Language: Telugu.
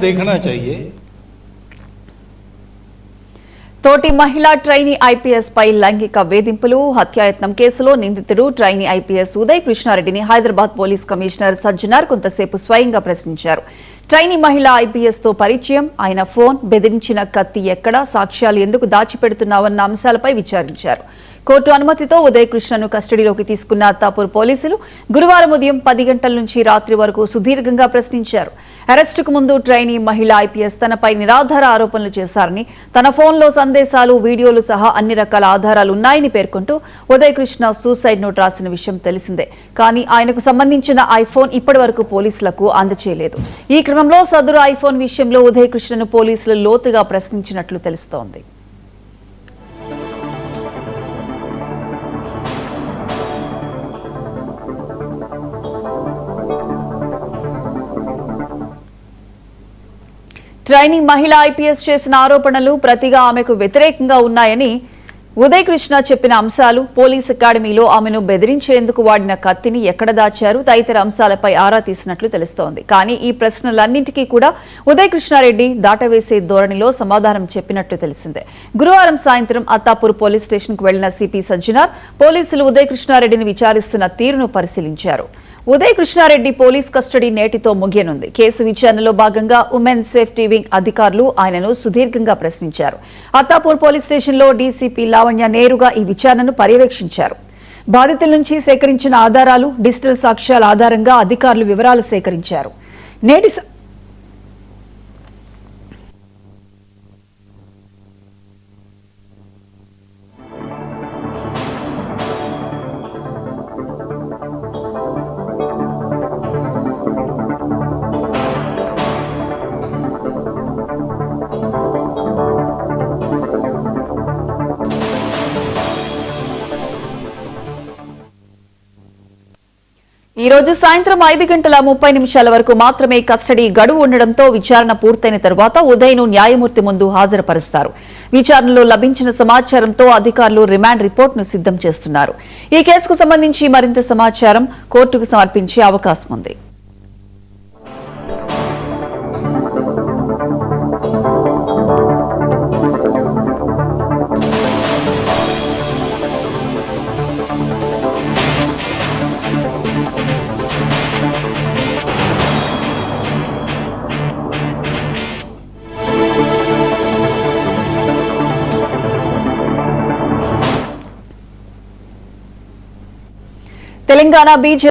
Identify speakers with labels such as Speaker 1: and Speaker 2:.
Speaker 1: देखना चाहिए।
Speaker 2: తోటి మహిళా ట్రైనీ ఐపీఎస్ పై లైంగిక వేధింపులు హత్యాయత్నం కేసులో నిందితుడు ట్రైనీ ఐపీఎస్ ఉదయ్ కృష్ణారెడ్డిని హైదరాబాద్ పోలీస్ కమిషనర్ సజ్జనార్ కొంతసేపు స్వయంగా ప్రశ్నించారు. ట్రైనీ మహిళా ఐపీఎస్ తో పరిచయం, ఆయన ఫోన్, బెదిరించిన కత్తి ఎక్కడ, సాక్ష్యాలు ఎందుకు దాచిపెడుతున్నావన్న అంశాలపై విచారించారు. కోర్టు అనుమతితో ఉదయ్ కృష్ణను కస్టడీలోకి తీసుకున్న అత్తాపూర్ పోలీసులు గురువారం ఉదయం 10 గంటల నుంచి రాత్రి వరకు సుదీర్ఘంగా ప్రశ్నించారు. అరెస్టుకు ముందు ట్రైనీ మహిళా ఐపీఎస్ తనపై నిరాధార ఆరోపణలు చేశారని, తన ఫోన్లో సందేశాలు, వీడియోలు సహా అన్ని రకాల ఆధారాలు ఉన్నాయని పేర్కొంటూ ఉదయ్ కృష్ణ సూసైడ్ నోట్ రాసిన విషయం తెలిసిందే. కానీ ఆయనకు సంబంధించిన ఐఫోన్ ఇప్పటి వరకు పోలీసులకు అందజేయలేదు. ఈ క్రమంలో సదరు ఐఫోన్ విషయంలో ఉదయ్ కృష్ణను పోలీసులు లోతుగా ప్రశ్నించినట్లు తెలుస్తోంది. ట్రైనీ మహిళా ఐపీఎస్ చేసిన ఆరోపణలు ప్రతిగా ఆమెకు వ్యతిరేకంగా ఉన్నాయని ఉదయ్ కృష్ణ చెప్పిన అంశాలు, పోలీస్ అకాడమీలో ఆమెను బెదిరించేందుకు వాడిన కత్తిని ఎక్కడ దాచారు తదితర అంశాలపై ఆరా తీసినట్లు తెలుస్తోంది. కానీ ఈ ప్రశ్నలన్నింటికీ కూడా ఉదయ్ కృష్ణారెడ్డి దాటవేసే ధోరణిలో సమాధానం చెప్పినట్లు తెలిసిందే. గురువారం సాయంత్రం అత్తాపూర్ పోలీస్ స్టేషన్కు వెళ్లిన సిపి సజ్జనార్ పోలీసులు ఉదయ్ కృష్ణారెడ్డిని విచారిస్తున్న తీరును పరిశీలించారు. ఉదయ్ కృష్ణారెడ్డి పోలీస్ కస్టడీ నేటితో ముగియనుంది. కేసు విచారణలో భాగంగా ఉమెన్ సేఫ్టీ వింగ్ అధికారులు ఆయనను సుదీర్ఘంగా ప్రశ్నించారు. అత్తాపూర్ పోలీస్ స్టేషన్లో డీసీపీ లావణ్య నేరుగా ఈ విచారణను పర్యవేక్షించారు. బాధితుల నుంచి సేకరించిన ఆధారాలు, డిజిటల్ సాక్ష్యాల ఆధారంగా అధికారులు వివరాలు సేకరించారు. నేటి ఈ రోజు సాయంత్రం 5:30 వరకు మాత్రమే కస్టడీ గడువు ఉండడంతో విచారణ పూర్తయిన తర్వాత ఉదయ్ను న్యాయమూర్తి ముందు హాజరుపరుస్తారు. విచారణలో లభించిన సమాచారంతో అధికారులు రిమాండ్ రిపోర్టును సిద్ధం చేస్తున్నారు. ఈ కేసుకు సంబంధించి మరింత సమాచారం కోర్టుకు సమర్పించే అవకాశం ఉంది. తెలంగాణ బీజేపీ